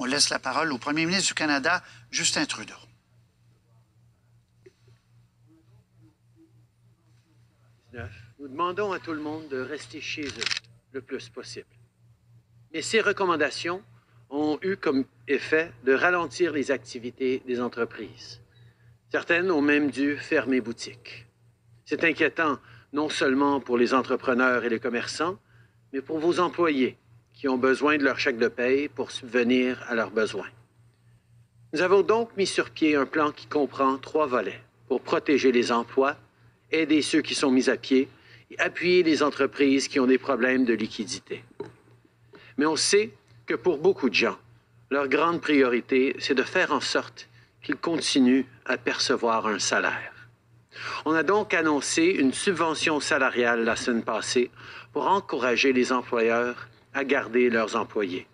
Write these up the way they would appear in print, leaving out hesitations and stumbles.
On laisse la parole au premier ministre du Canada, Justin Trudeau. Nous demandons à tout le monde de rester chez eux le plus possible. Mais ces recommandations ont eu comme effet de ralentir les activités des entreprises. Certaines ont même dû fermer boutique. C'est inquiétant non seulement pour les entrepreneurs et les commerçants, mais pour vos employés qui ont besoin de leur chèque de paye pour subvenir à leurs besoins. Nous avons donc mis sur pied un plan qui comprend 3 volets pour protéger les emplois, aider ceux qui sont mis à pied et appuyer les entreprises qui ont des problèmes de liquidité. Mais on sait que pour beaucoup de gens, leur grande priorité, c'est de faire en sorte qu'ils continuent à percevoir un salaire. On a donc annoncé une subvention salariale la semaine passée pour encourager les employeurs à garder leurs employés.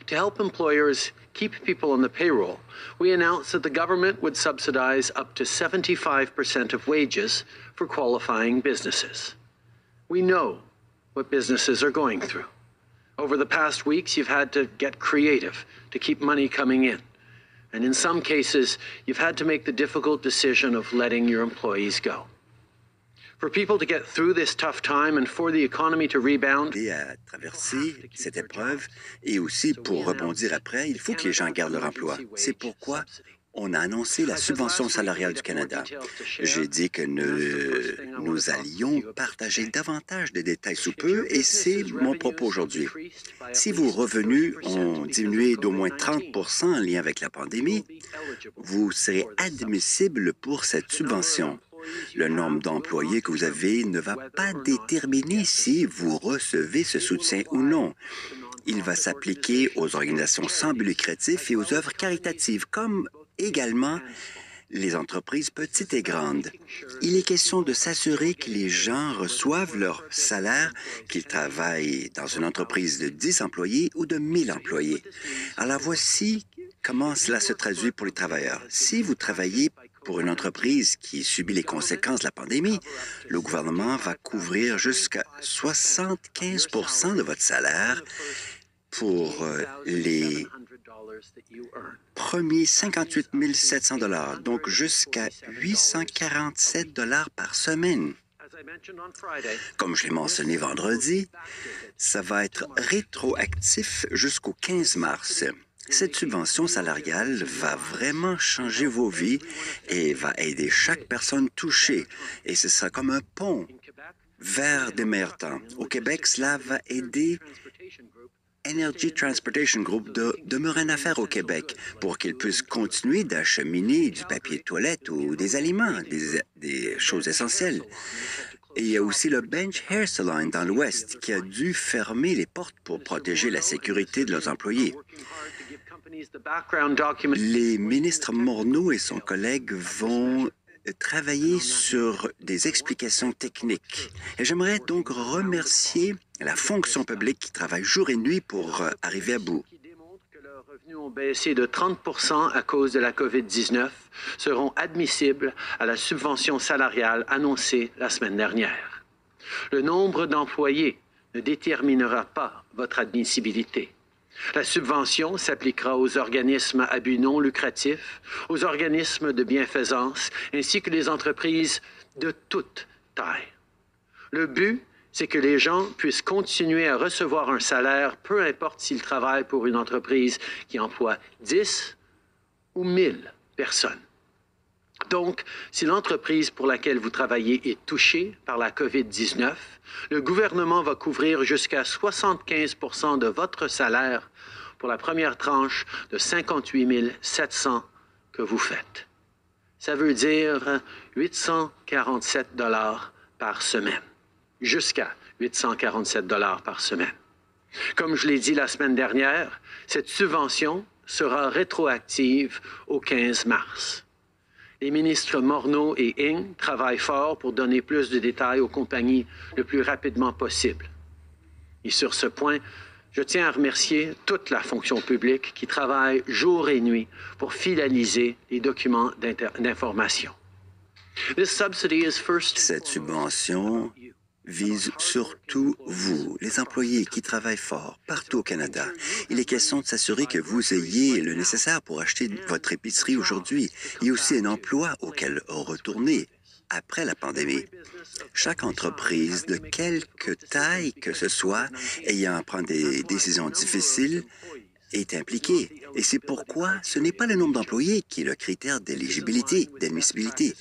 To help employers keep people on the payroll, we announced that the government would subsidize up to 75% of wages for qualifying businesses. We know what businesses are going through. Over the past weeks, you've had to get creative to keep money coming in. And in some cases, you've had to make the difficult decision of letting your employees go. For people to get through this tough time and for the economy to rebound, à traverser cette épreuve et aussi pour rebondir après, il faut que les gens gardent leur emploi. C'est pourquoi on a annoncé la subvention salariale du Canada. J'ai dit que nous allions partager davantage de détails sous peu et c'est mon propos aujourd'hui. Si vos revenus ont diminué d'au moins 30 % en lien avec la pandémie, vous serez admissible pour cette subvention. Le nombre d'employés que vous avez ne va pas déterminer si vous recevez ce soutien ou non. Il va s'appliquer aux organisations sans but lucratif et aux œuvres caritatives, comme également les entreprises petites et grandes. Il est question de s'assurer que les gens reçoivent leur salaire, qu'ils travaillent dans une entreprise de 10 employés ou de 1000 employés. Alors voici comment cela se traduit pour les travailleurs. Si vous travaillez pour une entreprise qui subit les conséquences de la pandémie, le gouvernement va couvrir jusqu'à 75 % de votre salaire pour les premiers 58 700 $, donc jusqu'à 847 $ par semaine. Comme je l'ai mentionné vendredi, ça va être rétroactif jusqu'au 15 mars. Cette subvention salariale va vraiment changer vos vies et va aider chaque personne touchée. Et ce sera comme un pont vers des meilleurs temps. Au Québec, cela va aider Energy Transportation Group de demeurer en affaires au Québec pour qu'ils puissent continuer d'acheminer du papier de toilette ou des aliments, des choses essentielles. Et il y a aussi le Bench Hair Salon dans l'Ouest qui a dû fermer les portes pour protéger la sécurité de leurs employés. Les ministres Morneau et son collègue vont travailler sur des explications techniques. Et j'aimerais donc remercier la fonction publique qui travaille jour et nuit pour arriver à bout. qui démontrent que leurs revenus ont baissé de 30 % à cause de la COVID-19 seront admissibles à la subvention salariale annoncée la semaine dernière. Le nombre d'employés ne déterminera pas votre admissibilité. La subvention s'appliquera aux organismes à but non lucratif, aux organismes de bienfaisance, ainsi que les entreprises de toute taille. Le but, c'est que les gens puissent continuer à recevoir un salaire, peu importe s'ils travaillent pour une entreprise qui emploie 10 ou 1000 personnes. Donc, si l'entreprise pour laquelle vous travaillez est touchée par la COVID-19, le gouvernement va couvrir jusqu'à 75 % de votre salaire pour la première tranche de 58 700 que vous faites. Ça veut dire 847 $ par semaine, jusqu'à 847 $ par semaine. Comme je l'ai dit la semaine dernière, cette subvention sera rétroactive au 15 mars. Les ministres Morneau et Ng travaillent fort pour donner plus de détails aux compagnies le plus rapidement possible. Et sur ce point, je tiens à remercier toute la fonction publique qui travaille jour et nuit pour finaliser les documents d'information. Cette subvention vise surtout vous, les employés qui travaillent fort partout au Canada. Il est question de s'assurer que vous ayez le nécessaire pour acheter votre épicerie aujourd'hui et aussi un emploi auquel retourner après la pandémie. Chaque entreprise, de quelque taille que ce soit, ayant à prendre des décisions difficiles, est impliquée. Et c'est pourquoi ce n'est pas le nombre d'employés qui est le critère d'éligibilité, d'admissibilité.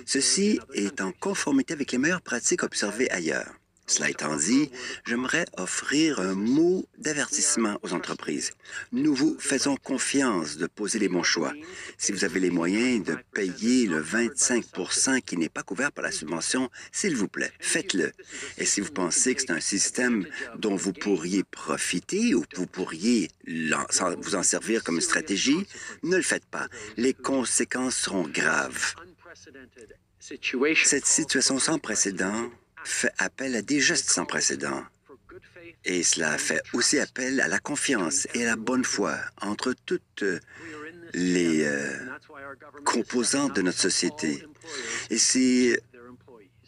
Ceci est en conformité avec les meilleures pratiques observées ailleurs. Cela étant dit, j'aimerais offrir un mot d'avertissement aux entreprises. Nous vous faisons confiance de poser les bons choix. Si vous avez les moyens de payer le 25 % qui n'est pas couvert par la subvention, s'il vous plaît, faites-le. Et si vous pensez que c'est un système dont vous pourriez profiter ou que vous pourriez vous en servir comme stratégie, ne le faites pas. Les conséquences seront graves. Cette situation sans précédent fait appel à des gestes sans précédent. Et cela fait aussi appel à la confiance et à la bonne foi entre toutes les composantes de notre société. Et c'est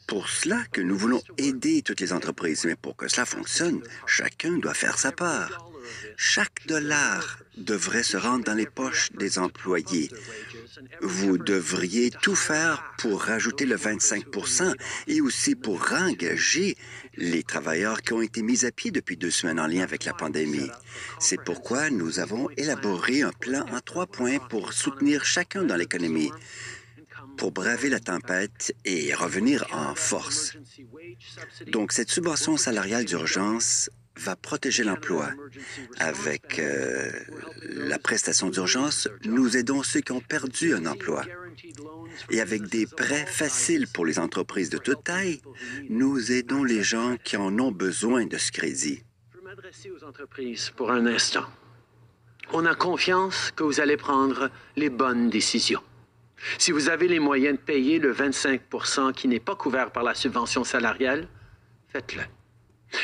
pour cela que nous voulons aider toutes les entreprises. Mais pour que cela fonctionne, chacun doit faire sa part. Chaque dollar devrait se rendre dans les poches des employés. Vous devriez tout faire pour rajouter le 25 % et aussi pour engager les travailleurs qui ont été mis à pied depuis 2 semaines en lien avec la pandémie. C'est pourquoi nous avons élaboré un plan en 3 points pour soutenir chacun dans l'économie, pour braver la tempête et revenir en force. Donc, cette subvention salariale d'urgence va protéger l'emploi. Avec la prestation d'urgence, nous aidons ceux qui ont perdu un emploi. Et avec des prêts faciles pour les entreprises de toute taille, nous aidons les gens qui en ont besoin de ce crédit. Je veux m'adresser aux entreprises pour un instant. On a confiance que vous allez prendre les bonnes décisions. Si vous avez les moyens de payer le 25 % qui n'est pas couvert par la subvention salariale, faites-le.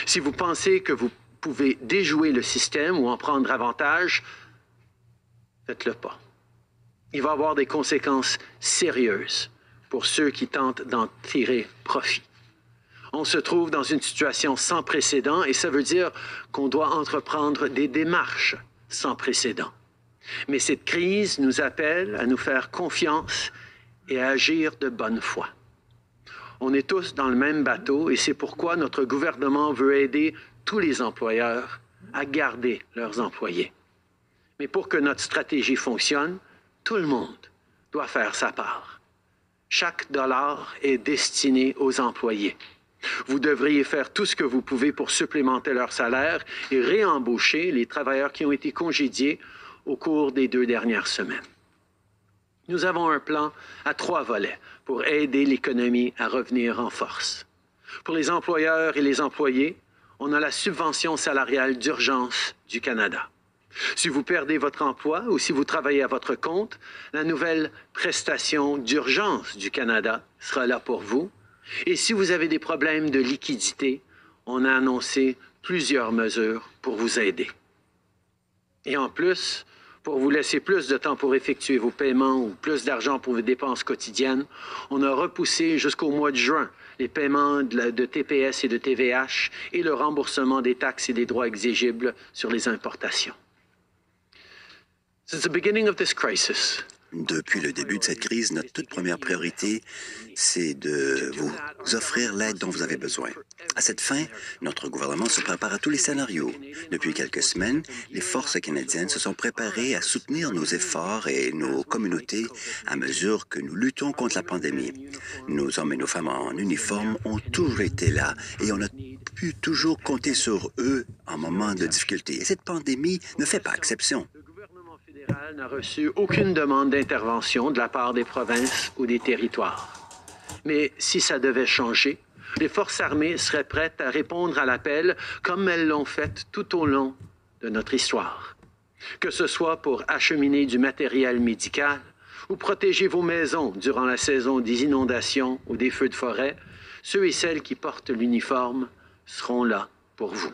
Si vous pensez que vous pouvez déjouer le système ou en prendre avantage, faites-le pas. Il va y avoir des conséquences sérieuses pour ceux qui tentent d'en tirer profit. On se trouve dans une situation sans précédent et ça veut dire qu'on doit entreprendre des démarches sans précédent. Mais cette crise nous appelle à nous faire confiance et à agir de bonne foi. On est tous dans le même bateau et c'est pourquoi notre gouvernement veut aider tous les employeurs à garder leurs employés. Mais pour que notre stratégie fonctionne, tout le monde doit faire sa part. Chaque dollar est destiné aux employés. Vous devriez faire tout ce que vous pouvez pour supplémenter leur salaire et réembaucher les travailleurs qui ont été congédiés au cours des 2 dernières semaines. Nous avons un plan à 3 volets pour aider l'économie à revenir en force. Pour les employeurs et les employés, on a la subvention salariale d'urgence du Canada. Si vous perdez votre emploi ou si vous travaillez à votre compte, la nouvelle prestation d'urgence du Canada sera là pour vous. Et si vous avez des problèmes de liquidité, on a annoncé plusieurs mesures pour vous aider. Et en plus, pour vous laisser plus de temps pour effectuer vos paiements ou plus d'argent pour vos dépenses quotidiennes, on a repoussé jusqu'au mois de juin les paiements de TPS et de TVH et le remboursement des taxes et des droits exigibles sur les importations. Since the beginning of this crisis, Depuis le début de cette crise, notre toute première priorité, c'est de vous offrir l'aide dont vous avez besoin. À cette fin, notre gouvernement se prépare à tous les scénarios. Depuis quelques semaines, les forces canadiennes se sont préparées à soutenir nos efforts et nos communautés à mesure que nous luttons contre la pandémie. Nos hommes et nos femmes en uniforme ont toujours été là et on a pu toujours compter sur eux en moment de difficulté. Et cette pandémie ne fait pas exception. Le fédéral n'a reçu aucune demande d'intervention de la part des provinces ou des territoires. Mais si ça devait changer, les forces armées seraient prêtes à répondre à l'appel comme elles l'ont fait tout au long de notre histoire. Que ce soit pour acheminer du matériel médical ou protéger vos maisons durant la saison des inondations ou des feux de forêt, ceux et celles qui portent l'uniforme seront là pour vous.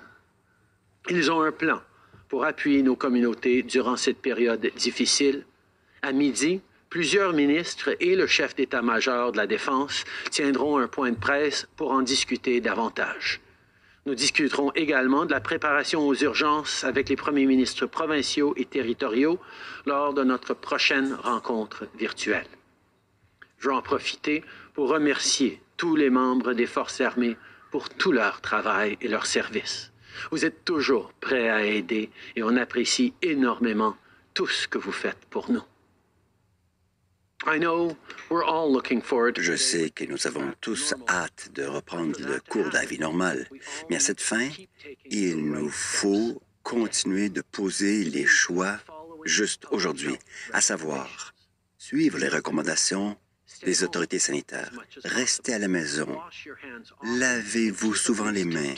Ils ont un plan pour appuyer nos communautés durant cette période difficile. À midi, Plusieurs ministres et le chef d'état-major de la Défense tiendront un point de presse pour en discuter davantage. Nous discuterons également de la préparation aux urgences avec les premiers ministres provinciaux et territoriaux lors de notre prochaine rencontre virtuelle. Je veux en profiter pour remercier tous les membres des Forces armées pour tout leur travail et leur service. Vous êtes toujours prêts à aider et on apprécie énormément tout ce que vous faites pour nous. Je sais que nous avons tous hâte de reprendre le cours de la vie normale, mais à cette fin, il nous faut continuer de poser les choix juste aujourd'hui, à savoir suivre les recommandations des autorités sanitaires, restez à la maison, lavez-vous souvent les mains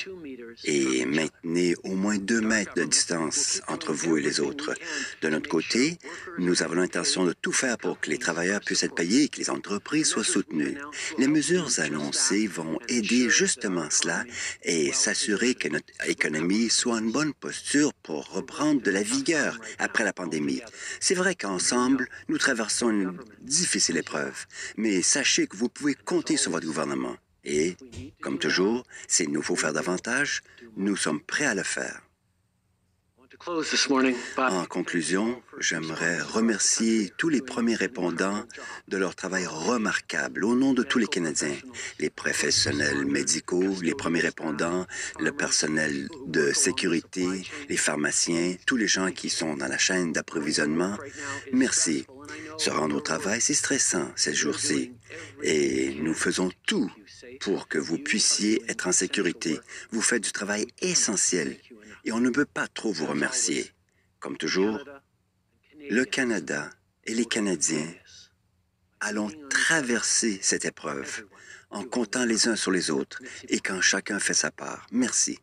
et maintenez au moins 2 mètres de distance entre vous et les autres. De notre côté, nous avons l'intention de tout faire pour que les travailleurs puissent être payés et que les entreprises soient soutenues. Les mesures annoncées vont aider justement cela et s'assurer que notre économie soit en bonne posture pour reprendre de la vigueur après la pandémie. C'est vrai qu'ensemble, nous traversons une difficile épreuve, mais sachez que vous pouvez compter sur votre gouvernement. Et, comme toujours, s'il nous faut faire davantage, nous sommes prêts à le faire. En conclusion, j'aimerais remercier tous les premiers répondants de leur travail remarquable au nom de tous les Canadiens, les professionnels médicaux, les premiers répondants, le personnel de sécurité, les pharmaciens, tous les gens qui sont dans la chaîne d'approvisionnement. Merci. Se rendre au travail, c'est stressant ces jours-ci. Et nous faisons tout pour que vous puissiez être en sécurité. Vous faites du travail essentiel. Et on ne peut pas trop vous remercier. Comme toujours, le Canada et les Canadiens allons traverser cette épreuve en comptant les uns sur les autres et quand chacun fait sa part. Merci.